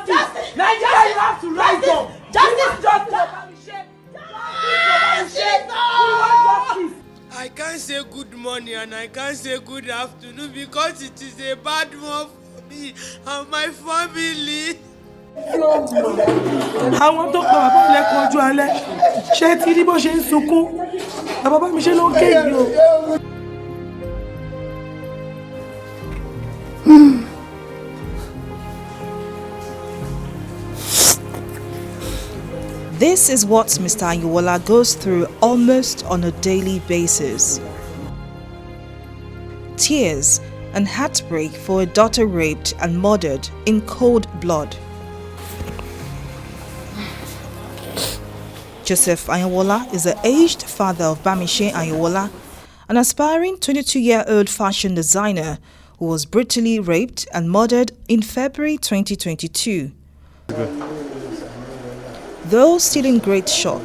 justice. Nigeria, you have to rise up. Justice. I can't say good morning and I can't say good afternoon because it is a bad one for me and my family. Àwọn tó pa bàbá lẹ́kọ̀ọ́ ọjọ́ alẹ́ ṣé tí rí bó ṣe ń sunkún bàbá mi ṣe ló ń ké yìí o. This is what Mr. Anyiwola goes through almost on a daily basis. Tears and heartbreak for a daughter raped and murdered in cold blood. Joseph Anyiwola is the aged father of Bamise Anyiwola, an aspiring 22-year-old fashion designer who was brutally raped and murdered in February 2022. Though still in great shock,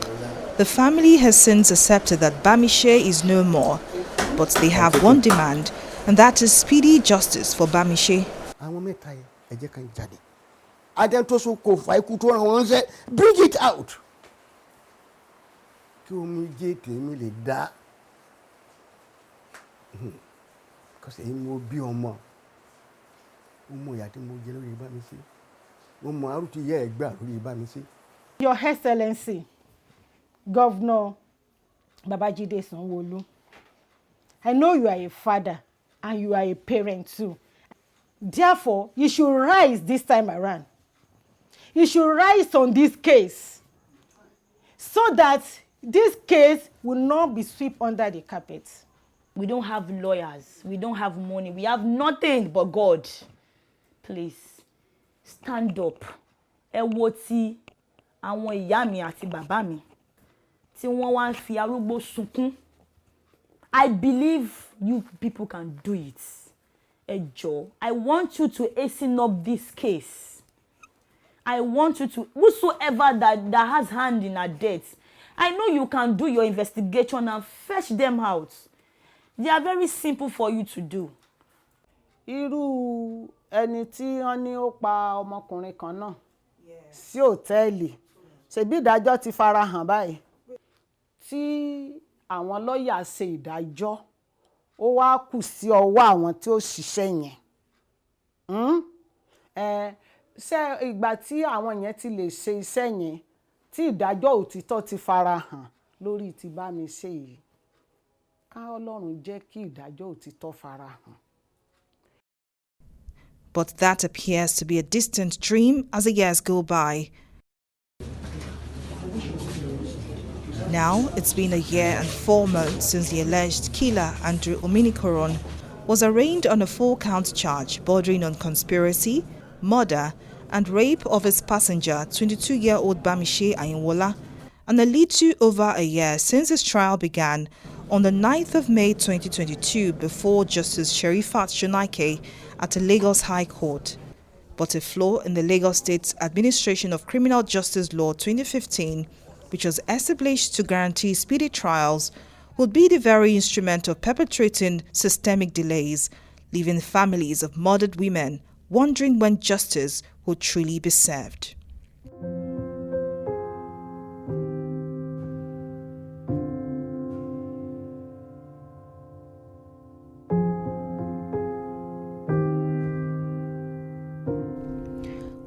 the family has since accepted that Bamise is no more, but they have one demand, and that is speedy justice for Bamise. Bring it out. Your Excellency, Governor Babajide Sanwo-Olu, I know you are a father and you are a parent too. Therefore, you should rise this time around. You should rise on this case so that this case will not be swept under the carpet. We don't have lawyers. We don't have money. We have nothing but God. Please, stand up. Ẹ wo tí àwọn ìyá mi àti bàbá mi tí wọ́n wá ń fi arúgbó sunkún. I believe you people can do it. Ẹ jọ̀ọ́, I want you to hasten up this case. I want you to, whosoever that has hand in her death, I know you can do your investigation and fetch them out. They are very simple for you to do. Irú ẹni tí wọ́n ní ó pa ọmọkùnrin kan náà sí hòtẹ́ẹ̀lì ṣebí ìdájọ́ ti fara hàn báyìí tí àwọn lọ́ọ̀yà ṣe ìdájọ́ ó wá kù sí ọwọ́ àwọn tí ó ṣiṣẹ́ yẹn ṣé ìgbà tí àwọn yẹn ti lè ṣe iṣẹ́ yẹn tí ìdájọ́ òtítọ́ ti fara hàn lórí ti Bámiṣé yìí ká Ọlọ́run jẹ́ kí ìdájọ́ òtítọ́ fara hàn. But that appears to be a distant dream as the years go by. Now, it's been a year and 4 months since the alleged killer, Andrew Ominikoron, was arraigned on a 4-count charge bordering on conspiracy, murder, and rape of his passenger, 22-year-old Bamise Anyiwola, and a little over a year since his trial began on the 9th of May 2022 before Justice Sherifat Shonaike at the Lagos High Court. But a flaw in the Lagos State's Administration of Criminal Justice Law 2015, which was established to guarantee speedy trials, would be the very instrument of perpetrating systemic delays, leaving families of murdered women wondering when justice will truly be served.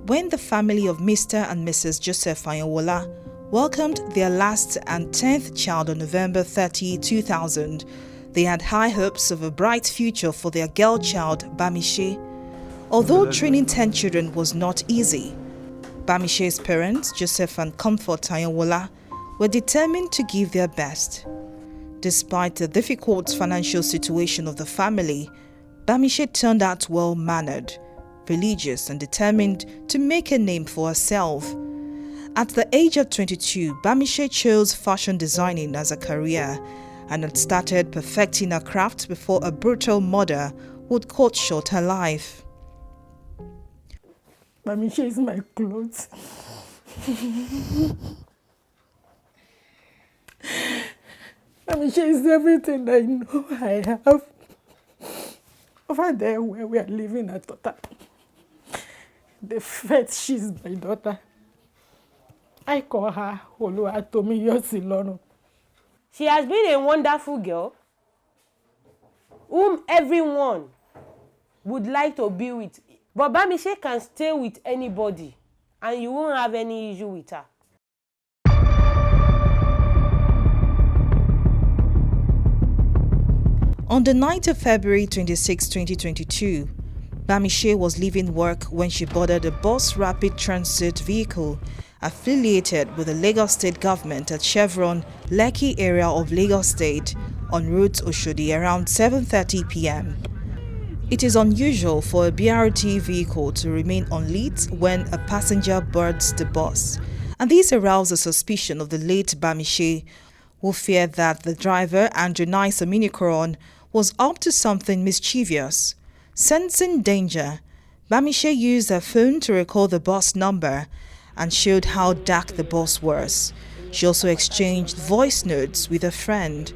When the family of Mr. and Mrs. Joseph Anyiwola welcomed their last and 10th child on November 30, 2000, they had high hopes of a bright future for their girl child, Bamise. Although training 10 children was not easy, Bamise's parents, Joseph and Comfort Anyiwola, were determined to give their best. Despite the difficult financial situation of the family, Bamise turned out well-mannered, religious and determined to make a name for herself. At the age of 22, Bamise chose fashion designing as a career and had started perfecting her craft before a brutal murder would cut short her life. Bamise is my clothes. Bamise is everything I know I have. Over there where we are living at Tota, the fact she's my daughter. I call her Oluwatomiyosilorun. She has been a wonderful girl whom everyone would like to be with. But Bamishe can stay with anybody and you won't have any issue with her. On the night of February 26, 2022, Bamishe was leaving work when she boarded a bus rapid transit vehicle affiliated with the Lagos State government at Chevron, Lekki area of Lagos State on route Oshodi around 7:30 p.m. It is unusual for a BRT vehicle to remain unlit when a passenger boards the bus, and this aroused the suspicion of the late Bamishe, who feared that the driver, Andrew Nice Aminikoron, was up to something mischievous. Sensing danger, Bamishe used her phone to record the bus number and showed how dark the bus was. She also exchanged voice notes with a friend.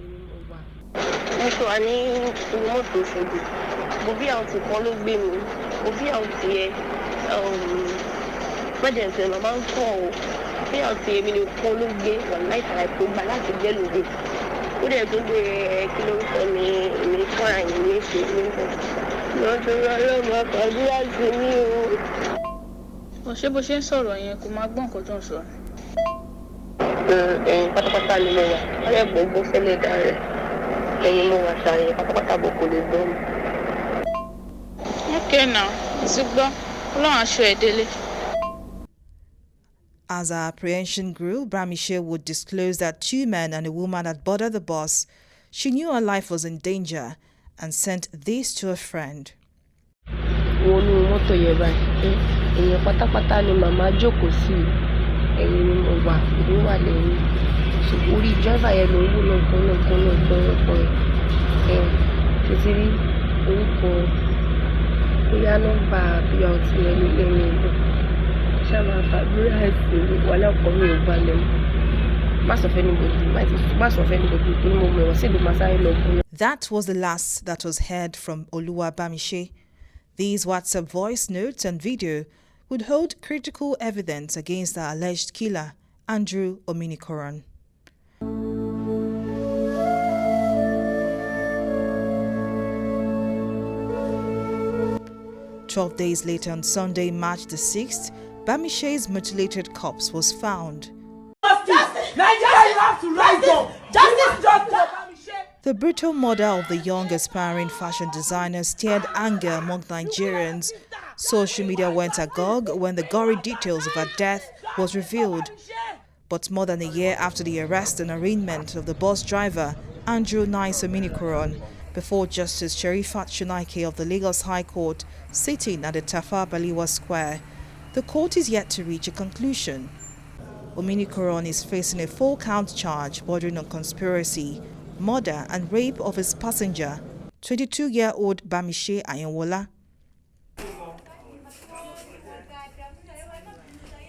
Ṣé bó ṣe ń sọ̀rọ̀ yẹn kò máa gbọ́ nǹkan tó ń sọ. Pátápátá ni mo wà ọ̀rẹ́ gbogbo fẹ́lẹ́ dá rẹ̀ ẹ̀yin mo wà sàyẹn pátápátá bò kò lè gbọ́ mi. Okay now, ti gbọ́ Ọlọ́run aṣọ ẹ̀ délé. As her apprehension grew, Bamishe would disclose that 2 men and a woman had boarded the bus. She knew her life was in danger and sent this to a friend. Èèyàn pátápátá ni màmá jókòó sí ẹ̀yìn ni mo wà ìlú wà lẹ́yìn orí driver yẹn ló ń wò lọ́kàn ẹ̀ títí rí orúkọ bóyá nọ́mbà bóyá ọtí yẹn ní ẹ̀yìn ìlú ṣáà fàdúrà ẹ̀sìn wàhálà ọkọ mi ò balẹ̀ má sọ fẹ́ níbodì tó ní mo mẹ̀wọ̀ sí ìlú masáré lọ́kùnrin. That was the last that was heard from Oluwa Bamishe. These WhatsApp voice notes and video would hold critical evidence against the alleged killer, Andrew Ominikoron. 12 days later, on Sunday, March the 6th, Bamishe's mutilated corpse was found. Nigeria, you have to rise up. The brutal murder of the young aspiring fashion designer stirred anger among Nigerians. Social media went agog when the gory details of her death was revealed. But more than a year after the arrest and arraignment of the bus driver, Andrew Nice Aminikoron, before Justice Sherifat Shunaike of the Lagos High Court, sitting at the Tafa Balewa Square, the court is yet to reach a conclusion. Ominikoron is facing a 4-count charge bordering on conspiracy, murder and rape of his passenger, 22-year-old Bamishe Ayanwola.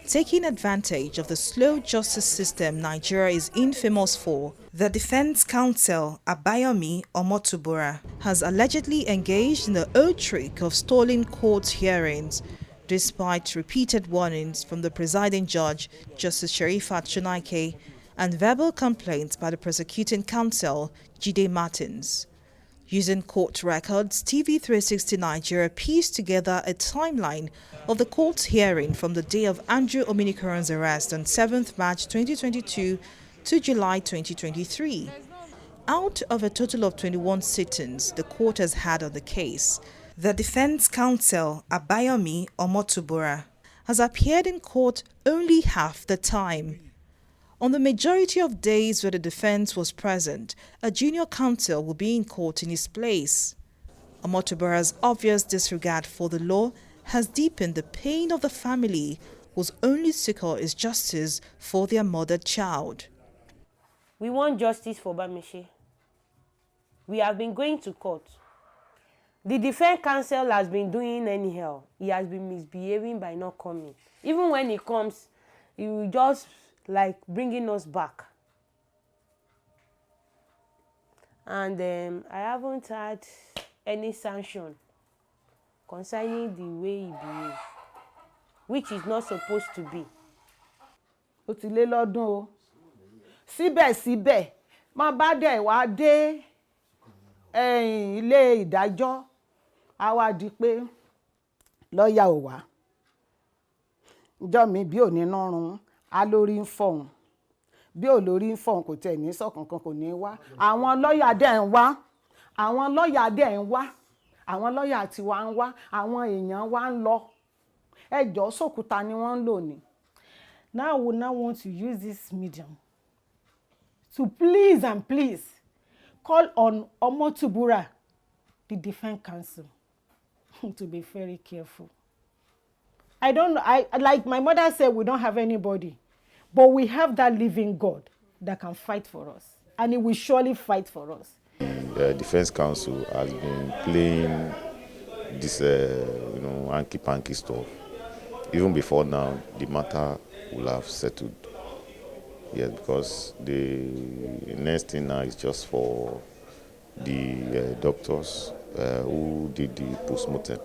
Taking advantage of the slow justice system Nigeria is infamous for, the defense counsel Abayomi Omotubura has allegedly engaged in the old trick of stalling court hearings, despite repeated warnings from the presiding judge, Justice Sherifat Shunaike, and verbal complaints by the prosecuting counsel, Jide Martins. Using court records, TV360 Nigeria pieced together a timeline of the court hearing from the day of Andrew Ominikoron's arrest on 7th March 2022 to July 2023. Out of a total of 21 sittings the court has had on the case, the defense counsel, Abayomi Omotubura, has appeared in court only half the time. On the majority of days where the defense was present, a junior counsel will be in court in his place. Omotubura's obvious disregard for the law has deepened the pain of the family whose only succor is justice for their murdered child. We want justice for Bamishe. We have been going to court. The defense counsel has been doing anyhow. He has been misbehaving by not coming. Even when he comes, he will just like bringing us back. And I haven't had any sanction concerning the way he behaves. which is not supposed to be. Ó ti lé lọ́dún o. Síbẹ̀síbẹ̀, má bá dẹ̀ wá dé ilé ìdájọ́, á wá di pé lọ́ọ̀yà ò wá. Ìjọ́ mi bí ò ní nárun, á lórí ń fọ̀hún. Bí ò lórí ń fọ̀hún kò tẹ̀ ní sọ kankan kò ní wá. Àwọn lọ́ọ̀yà dẹ̀ ń wá. Àwọn lọ́ọ̀yà dẹ̀ ń wá. Àwọn lọ́ọ̀yà tiwa ń wá. Àwọn èèyàn wá ń lọ. Ẹjọ́ sòkúta ni wọ́n ń lò ní. Now we now want to use this medium to please and please call on Omotubura, the defense counsel, to be very careful. I don't know. Like my mother said, we don't have anybody, but we have that living God that can fight for us, and He will surely fight for us. The defense counsel has been playing this, hanky-panky stuff. Even before now, the matter will have settled. Yes, because the next thing now is just for the doctors who did the post-mortem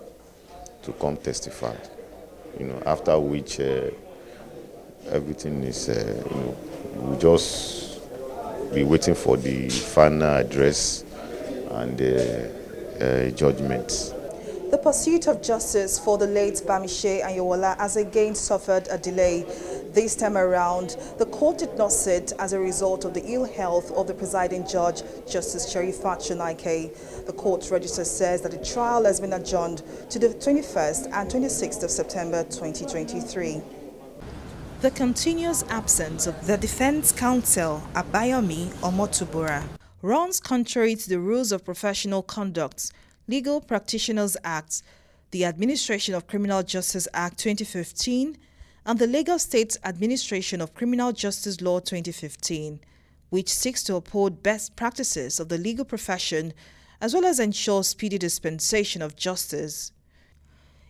to come testify. After which everything is, we'll just be waiting for the final address and judgment. The pursuit of justice for the late Bamishe Ayowola has again suffered a delay. This time around, the court did not sit as a result of the ill health of the presiding judge, Justice Sherifat Shonaike. The court register says that the trial has been adjourned to the 21st and 26th of September 2023. The continuous absence of the defense counsel, Abayomi Omotubura, runs contrary to the rules of professional conduct, Legal Practitioners Act, the Administration of Criminal Justice Act 2015, and the Lagos State Administration of Criminal Justice Law 2015, which seeks to uphold best practices of the legal profession as well as ensure speedy dispensation of justice.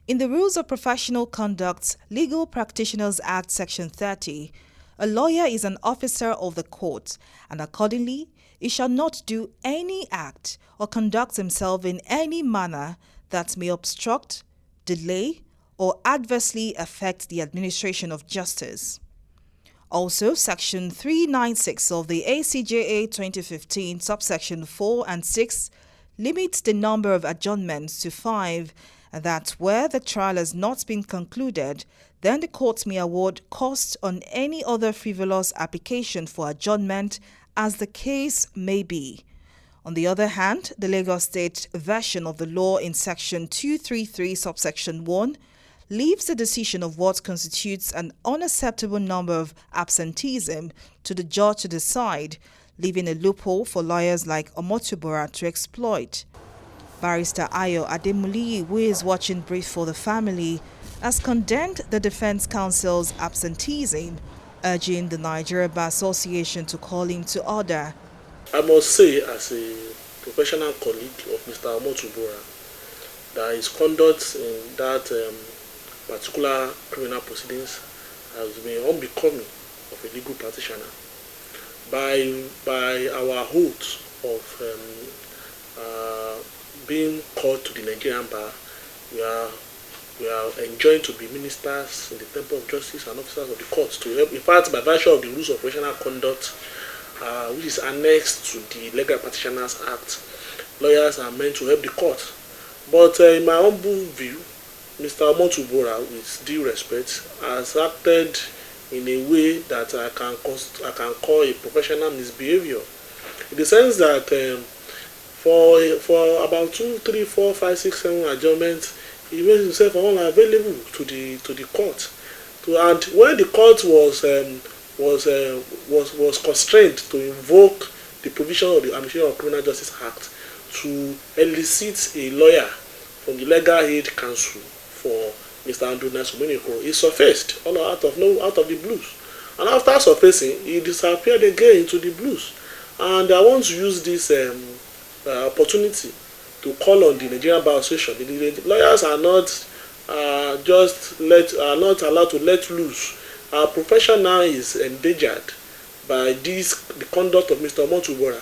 In the Rules of Professional Conduct, Legal Practitioners Act Section 30, a lawyer is an officer of the court, and accordingly, he shall not do any act or conduct himself in any manner that may obstruct, delay, or adversely affect the administration of justice. Also, Section 396 of the ACJA 2015, subsection 4 and 6, limits the number of adjournments to 5, and that where the trial has not been concluded, then the court may award costs on any other frivolous application for adjournment as the case may be. On the other hand, the Lagos State version of the law in Section 233, subsection 1, leaves the decision of what constitutes an unacceptable number of absenteeism to the judge to decide, leaving a loophole for lawyers like Omotubura to exploit. Barrister Ayo Ademuliyi, who is watching brief for the family, has condemned the defense counsel's absenteeism, urging the Nigeria Bar Association to call him to order. I must say, as a professional colleague of Mr. Omotubura, that his conduct in that particular criminal proceedings has been unbecoming of a legal practitioner. By our oath of being called to the Nigerian Bar, we are enjoined to be ministers in the Temple of Justice and officers of the courts to help. In fact, by virtue of the rules of professional conduct, which is annexed to the Legal Practitioners Act, lawyers are meant to help the court. But in my humble view, Mr. Omotubura, with due respect, has acted in a way that I can call a professional misbehavior, in the sense that for about 2, 3, 4, 5, 6, 7 adjournments, he made himself unavailable to the court. And when the court was constrained to invoke the provision of the Administration of Criminal Justice Act to elicit a lawyer from the Legal Aid Council for Mr. Andrew Nasumuniko, he surfaced out of the blues. And after surfacing, he disappeared again into the blues. And I want to use this opportunity to call on the Nigerian Bar Association. The lawyers are not not allowed to let loose. Our profession now is endangered by the conduct of Mr. Omotubura.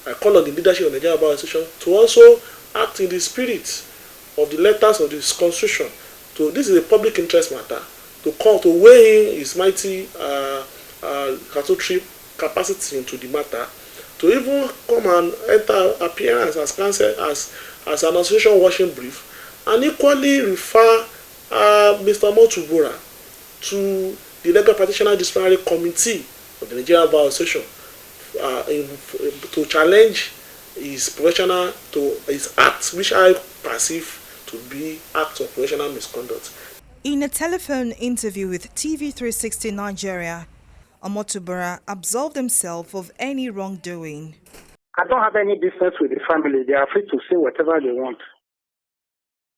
I call on the leadership of the Nigerian Bar Association to also act in the spirit of the letters of this constitution. So this is a public interest matter, to come to weigh in his mighty cartography capacity into the matter, to even come and enter appearance as counsel as an association working brief, and equally refer Mr. Motubura to the Legal Practitioner Disciplinary Committee of the Nigerian Bar Association to challenge his professional to his acts, which I perceive to be acts of professional misconduct. In a telephone interview with TV360 Nigeria, Omotubura absolved himself of any wrongdoing. I don't have any business with the family. They are free to say whatever they want.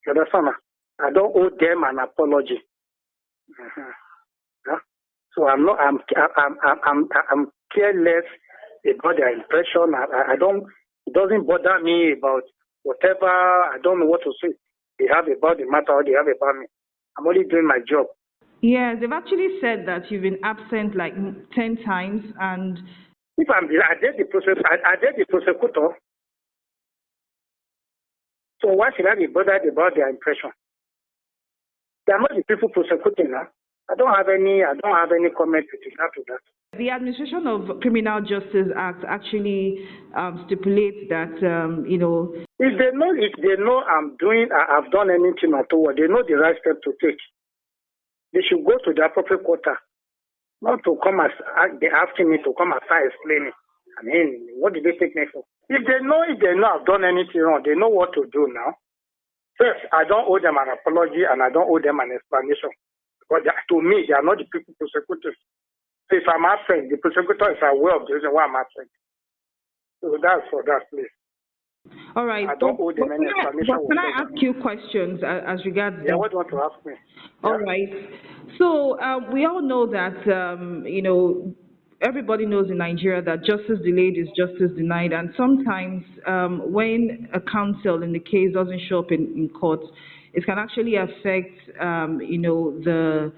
You understand? I don't owe them an apology. Yeah? So I'm careless about their impression. I don't. It doesn't bother me about whatever. I don't know what to say. They have about the matter or they have about me. I'm only doing my job. Yes, they've actually said that you've been absent like 10 times, and if I did the process, I did the prosecutor. So why should I be bothered about their impression? They are not the people prosecuting now. I don't have any comment with regard to that. The Administration of Criminal Justice Act actually stipulates that if they know I've done anything at all, they know the right step to take. They should go to the appropriate quarter, not to come as they're asking me to come aside explaining. I mean, what did they take me for? If they know I've done anything wrong, they know what to do now. First, I don't owe them an apology and I don't owe them an explanation. Because to me, they are not the people prosecuting. So if I'm absent, the prosecutor is aware of the reason why I'm absent. So that's for that, please. All right. I don't owe them any explanation. Can I ask you questions as regards? Yeah, what do you want to ask me? All right. So we all know that everybody knows in Nigeria that justice delayed is justice denied, and sometimes when a counsel in the case doesn't show up in court, it can actually affect the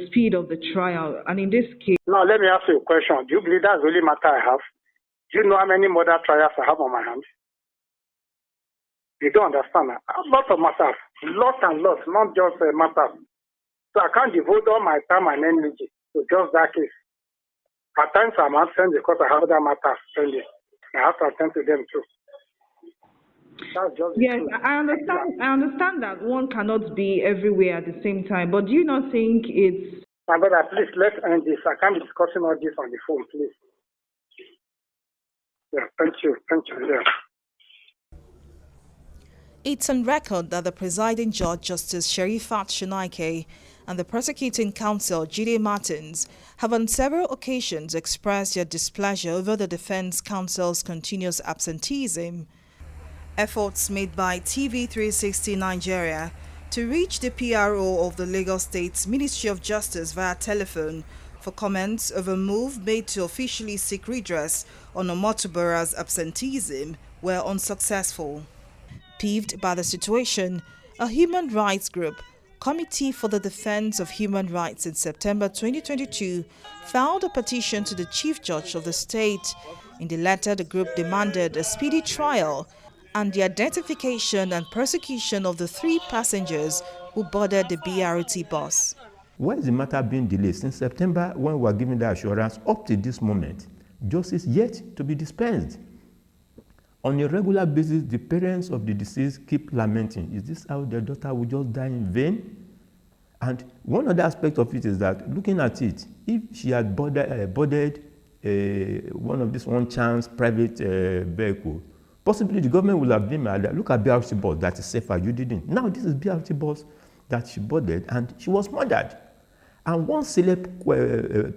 speed of the trial. And in this case, now let me ask you a question. Do you believe that's really matter I have? Do you know how many murder trials I have on my hands? You don't understand that. Lots of matters, lots and lots, not just matters. So I can't devote all my time and energy to just that case. At times I'm absent because I have other matters pending. I have to attend to them too. That's just yes, I understand that one cannot be everywhere at the same time. But do you not think it's? My brother, please let's end this. I can't be discussing all this on the phone, please. Yeah, thank you. Yeah. It's on record that the presiding judge, Justice Sherifat Shinaike, and the prosecuting counsel, Jide Martins, have on several occasions expressed their displeasure over the defense counsel's continuous absenteeism. Efforts made by TV360 Nigeria to reach the PRO of the Lagos State's Ministry of Justice via telephone for comments of a move made to officially seek redress on Omotubura's absenteeism were unsuccessful. Peeved by the situation, a human rights group, Committee for the Defense of Human Rights, in September 2022 filed a petition to the Chief Judge of the state. In the letter, the group demanded a speedy trial and the identification and prosecution of the 3 passengers who boarded the BRT bus. Why is the matter being delayed? Since September, when we were given the assurance, up to this moment, justice yet to be dispensed. On a regular basis, the parents of the deceased keep lamenting, is this how their daughter will just die in vain? And one other aspect of it is that, looking at it, if she had boarded one of this one-chance private vehicle, possibly the government would have been mad. Look at BRT bus that is safer, you didn't. Now this is BRT bus that she boarded and she was murdered. And one select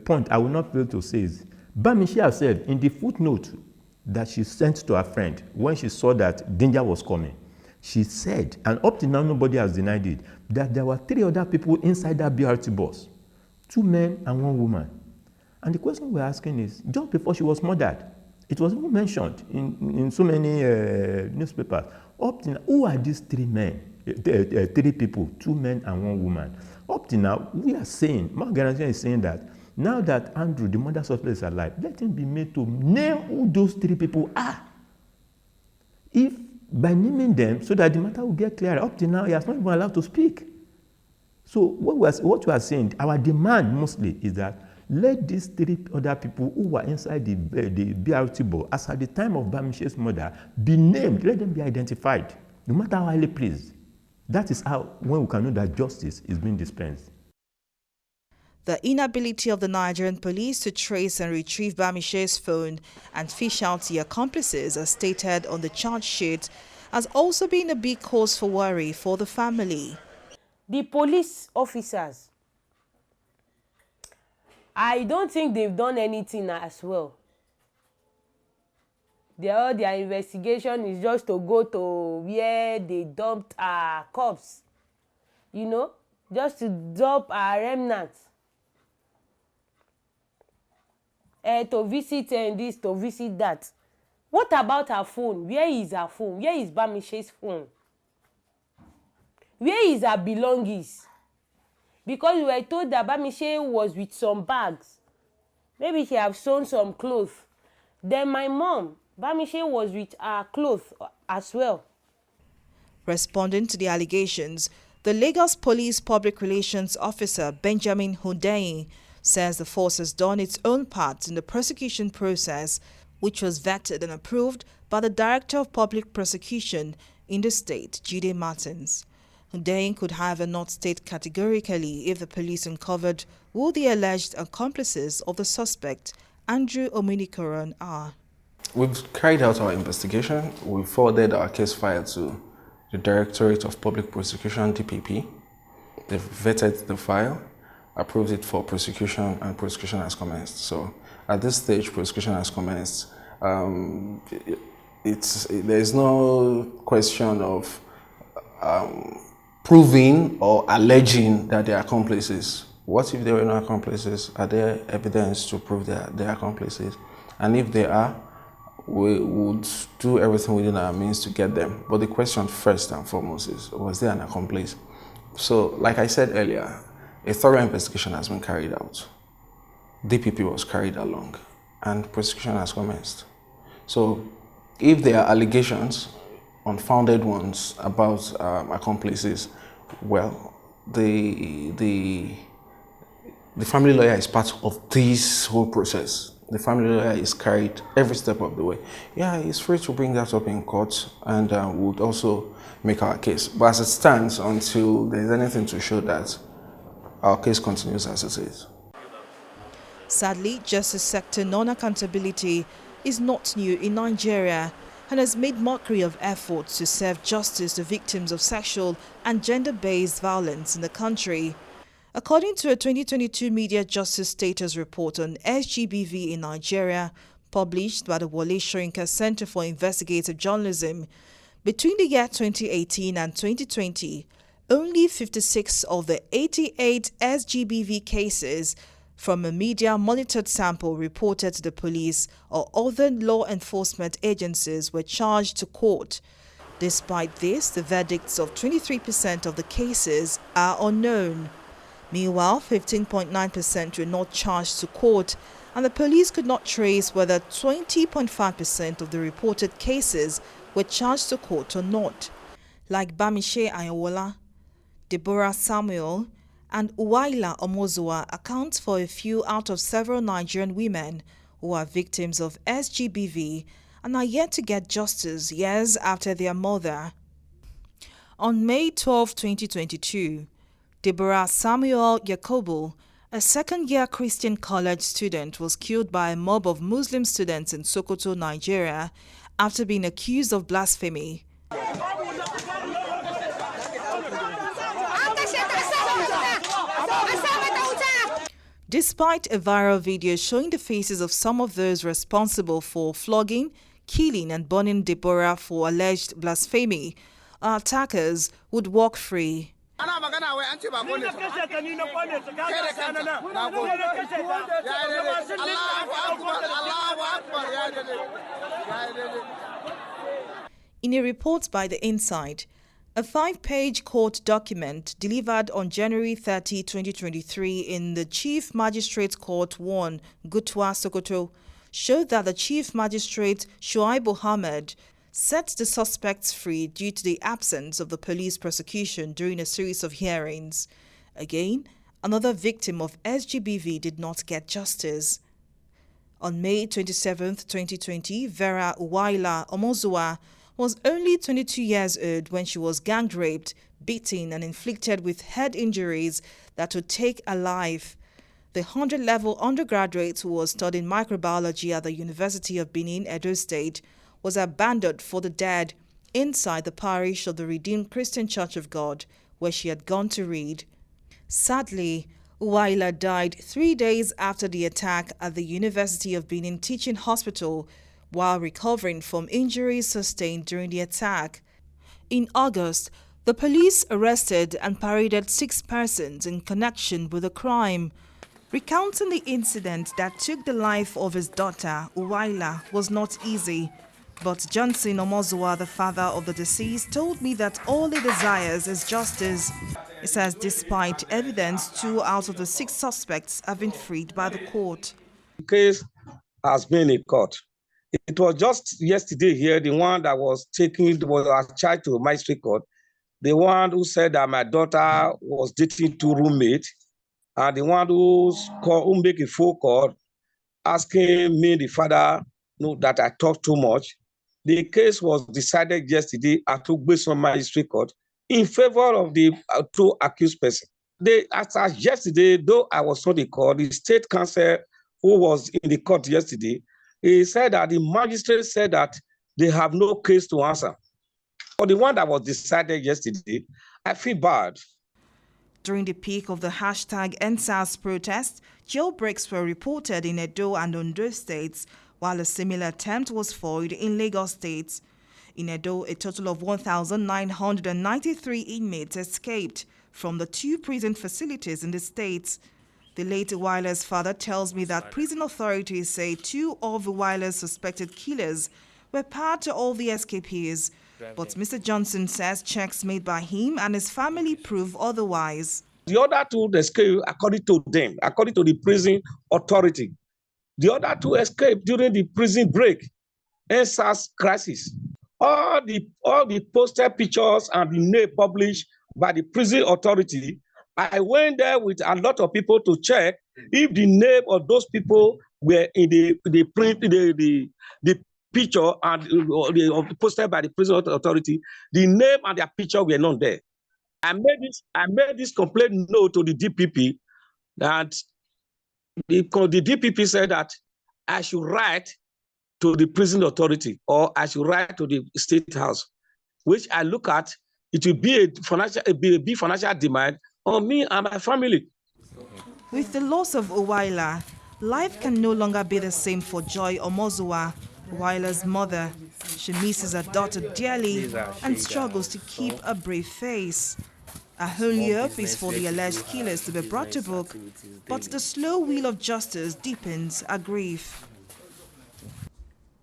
point I will not fail to say is, Bamishi herself, in the footnote that she sent to her friend when she saw that danger was coming, she said, and up to now nobody has denied it, that there were 3 other people inside that BRT bus, 2 men and 1 woman. And the question we're asking is, just before she was murdered, it was even mentioned in so many newspapers, up to now, who are these 3 men, 3 people, 2 men and 1 woman? Up to now, we are saying, Mark Garantian is saying that now that Andrew, the murder suspect, is alive, let him be made to name who those 3 people are. If by naming them, so that the matter will get clearer. Up to now, he has not even allowed to speak. So what we are saying, our demand mostly is that let these 3 other people who were inside the BRT bus as at the time of Bamishe's murder be named, let them be identified, no matter how highly pleased. That is how, when we can know that justice is being dispensed. The inability of the Nigerian police to trace and retrieve Bamishe's phone and fish out the accomplices as stated on the charge sheet has also been a big cause for worry for the family. The police officers, I don't think they've done anything as well. Their investigation is just to go to where they dumped our corpse, you know, just to dump our remnants. To visit this, to visit that. What about her phone? Where is her phone? Where is Bamishe's phone? Where is her belongings? Because we were told that Bamishe was with some bags. Maybe she have sewn some clothes. Then my mom, Bamishe was with her clothes as well. Responding to the allegations, the Lagos Police Public Relations Officer Benjamin Hundeyin says the force has done its own part in the prosecution process, which was vetted and approved by the Director of Public Prosecution in the state, Jide Martins. Hundeyin could however not state categorically if the police uncovered who the alleged accomplices of the suspect, Andrew Ominikoron, are. We've carried out our investigation. We forwarded our case file to the Directorate of Public Prosecution, DPP. They've vetted the file, approved it for prosecution, and prosecution has commenced. So at this stage, prosecution has commenced. There's no question of proving or alleging that they are accomplices. What if they were not accomplices? Are there evidence to prove that they are accomplices? And if they are, we would do everything within our means to get them. But the question first and foremost is, was there an accomplice? So, like I said earlier, a thorough investigation has been carried out. DPP was carried along, and prosecution has commenced. So, if there are allegations, unfounded ones, about accomplices, well, the family lawyer is part of this whole process. The family lawyer is carried every step of the way. Yeah, he's free to bring that up in court, and would also make our case. But as it stands, until there's anything to show that, our case continues as it is. Sadly, justice sector non-accountability is not new in Nigeria and has made mockery of efforts to serve justice to victims of sexual and gender-based violence in the country. According to a 2022 Media Justice Status Report on SGBV in Nigeria, published by the Wole Soyinka Center for Investigative Journalism, between the year 2018 and 2020, only 56 of the 88 SGBV cases from a media-monitored sample reported to the police or other law enforcement agencies were charged to court. Despite this, the verdicts of 23% of the cases are unknown. Meanwhile, 15.9% were not charged to court, and the police could not trace whether 20.5% of the reported cases were charged to court or not. Like Bamishe Ayowola, Deborah Samuel, and Uwaila Omozuwa account for a few out of several Nigerian women who are victims of SGBV and are yet to get justice years after their murder. On May 12, 2022, Deborah Samuel Yakobo, a second-year Christian college student, was killed by a mob of Muslim students in Sokoto, Nigeria, after being accused of blasphemy. Despite a viral video showing the faces of some of those responsible for flogging, killing and burning Deborah for alleged blasphemy, our attackers would walk free. In a report by The Inside, a 5-page court document delivered on January 30, 2023 in the Chief Magistrates Court 1, Gutwa, Sokoto, showed that the Chief Magistrate Shuaib Mohammed set the suspects free due to the absence of the police prosecution during a series of hearings. Again, another victim of SGBV did not get justice. On May 27, 2020, Vera Uwaila Omozua was only 22 years old when she was gang raped, beaten and inflicted with head injuries that would take her life. The 100-level undergraduate who was studying microbiology at the University of Benin, Edo State, was abandoned for the dead inside the parish of the Redeemed Christian Church of God, where she had gone to read. Sadly, Uwaila died 3 days after the attack at the University of Benin Teaching Hospital while recovering from injuries sustained during the attack. In August, the police arrested and paraded 6 persons in connection with the crime. Recounting the incident that took the life of his daughter, Uwaila, was not easy. But Johnson Omozua, the father of the deceased, told me that all he desires is justice. He says despite evidence, 2 out of the 6 suspects have been freed by the court. The case has been in court. It was just yesterday here, the one that was charged to magistrate court, the one who said that my daughter was dating 2 roommates, and the one who made a phone call asking me, the father, that I talked too much. The case was decided yesterday at Ogbeson Magistrate Court in favor of the 2 accused persons. As yesterday, though I was not in court, the state counsel who was in the court yesterday, he said that the magistrate said that they have no case to answer. For the one that was decided yesterday, I feel bad. During the peak of the #EndSARS protest, jailbreaks were reported in Edo and Ondo states, while a similar attempt was foiled in Lagos State. In Edo, a total of 1,993 inmates escaped from the 2 prison facilities in the state. The late Uwaila's father tells me that prison authorities say 2 of Uwaila's suspected killers were part of the escapees. But Mr. Johnson says checks made by him and his family prove otherwise. The other 2 escaped according to them, according to the prison authority. The other 2 escaped during the prison break, EndSARS crisis. All the poster pictures and the name published by the prison authority, I went there with a lot of people to check if the name of those people were in the picture and the poster by the prison authority. The name and their picture were not there. I made this complaint note to the DPP that the DPP said that I should write to the prison authority or I should write to the state house, which I look at. It will be a big financial demand on me and my family. With the loss of Uwaila, life can no longer be the same for Joy Omozua, Uwaila's mother. She misses her daughter dearly and struggles to keep a brave face. Her only hope is for the alleged killers to be brought to book, but the slow wheel of justice deepens her grief.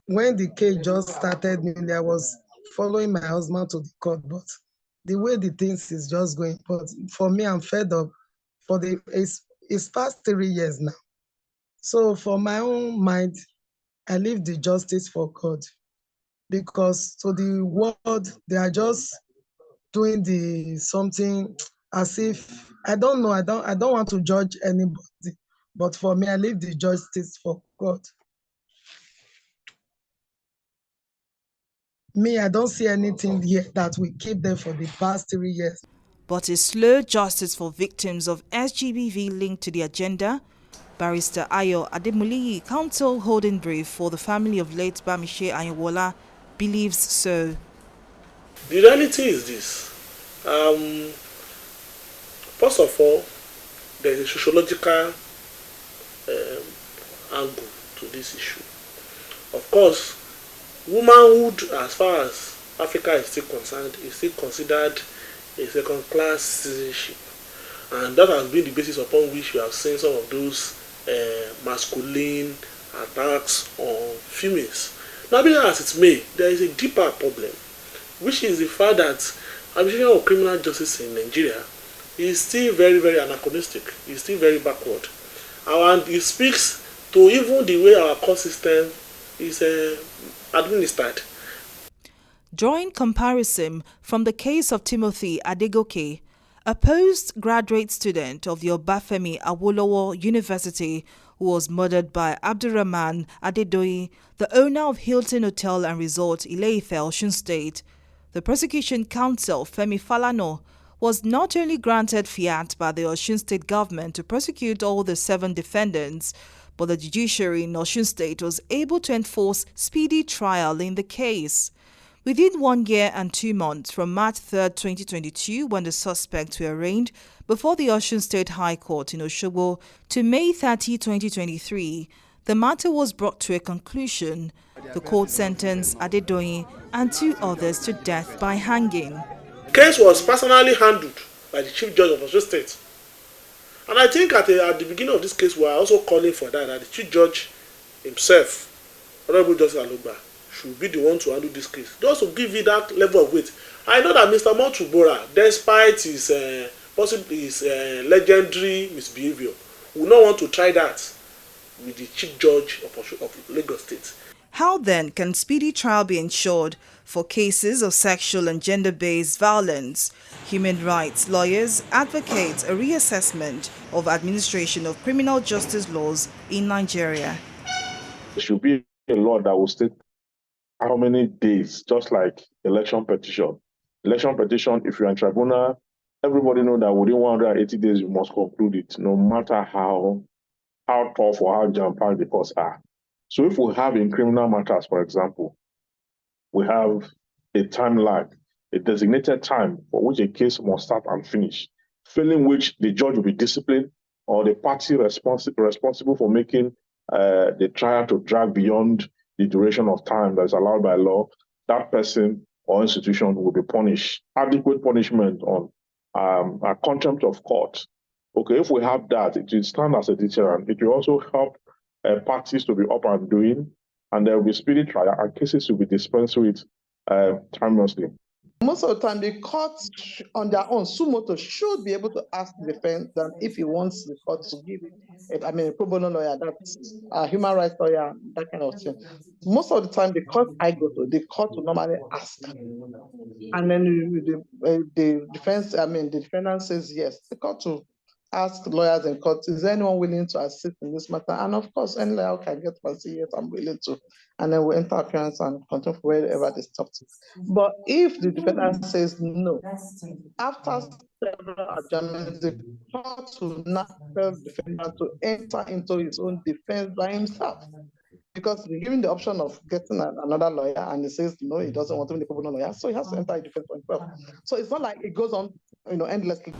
When the case just started, I was following my husband to the court, but the way the things is just going, but for me, I'm fed up. It's past 3 years now. So for my own mind, I leave the justice for God, because to the world, they are just doing something as if, I don't know, I don't want to judge anybody, but for me, I leave the justice for God. Me, I don't see anything here that will keep them for the past 3 years. But is slow justice for victims of SGBV linked to the agenda? Barrister Ayo Ademuliyi, counsel holding brief for the family of late Bamishe Ayanwola, believes so. The reality is this. First of all, there is a sociological angle to this issue. Of course, womanhood, as far as Africa is still concerned, is still considered a second-class citizenship, and that has been the basis upon which you have seen some of those masculine attacks on females. Now, be that as it may, there is a deeper problem, which is the fact that administration of criminal justice in Nigeria is still very, very anachronistic. It's still very backward, and it speaks to even the way our court system is administered. Drawing comparison from the case of Timothy Adegoke, a postgraduate student of the Obafemi Awolowo University who was murdered by Abdurrahman Adedoyi, the owner of Hilton Hotel and Resort Ile-Ife, Osun State. The prosecution counsel, Femi Falana, was not only granted fiat by the Osun State government to prosecute all the 7 defendants, but the judiciary in Osun State was able to enforce speedy trial in the case. Within 1 year and 2 months from March 3, 2022, when the suspects were arraigned before the Osun State High Court in Osogbo, to May 30, 2023, the matter was brought to a conclusion. The court sentenced Adedoyin and 2 others to death by hanging. The case was personally handled by the Chief Judge of Osun State. And I think at the beginning of this case, we are also calling for that the Chief Judge himself, Honorable Justice Alogba, should be the one to handle this case. Just to give you that level of weight. I know that Mr. Montubora, despite his legendary misbehavior, will not want to try that with the Chief Judge of Lagos State. How then can speedy trial be ensured for cases of sexual and gender-based violence? Human rights lawyers advocate a reassessment of administration of criminal justice laws in Nigeria. There should be a law that will state how many days, just like election petition. Election petition, if you're in tribunal, everybody knows that within 180 days you must conclude it, no matter how tough or how jam-packed the courts are. So if we have in criminal matters, for example, we have a time lag, a designated time for which a case must start and finish, failing which the judge will be disciplined or the party responsible for making the trial to drag beyond the duration of time that is allowed by law, that person or institution will be punished. Adequate punishment on a contempt of court. Okay, if we have that, it will stand as a deterrent. It will also help parties to be up and doing, and there will be speedy trial, and cases will be dispensed with timelessly. Most of the time, the courts on their own, sumoto, should be able to ask the defendant if he wants the court to give it. I mean, a pro bono lawyer, that's a human rights lawyer, that kind of thing. Most of the time, the court I go to, the court will normally ask. And then the defendant says yes. The court will ask lawyers in court, is anyone willing to assist in this matter? And of course, any lawyer can get to say, yes, I'm willing to. And then we enter appearance and continue wherever they stopped. But if the defendant says no, after several adjournments, the court will not tell the defendant to enter into his own defense by himself. Because given the option of getting another lawyer, and he says no, he doesn't want to be the pro bono lawyer, so he has to enter a defense for himself. So it's not like it goes on, endlessly.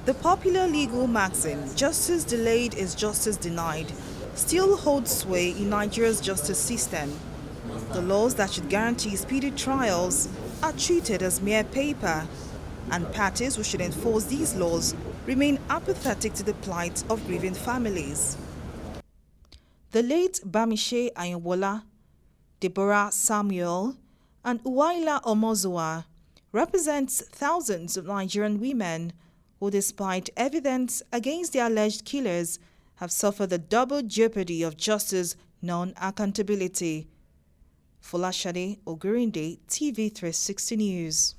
The popular legal maxim, justice delayed is justice denied, still holds sway in Nigeria's justice system. The laws that should guarantee speedy trials are treated as mere paper, and parties who should enforce these laws remain apathetic to the plight of grieving families. The late Bamishe Ayinwola, Deborah Samuel, and Uwaila Omozuwa represents thousands of Nigerian women who, despite evidence against the alleged killers, have suffered the double jeopardy of justice non-accountability. Folashade Ogurinde, TV 360 News.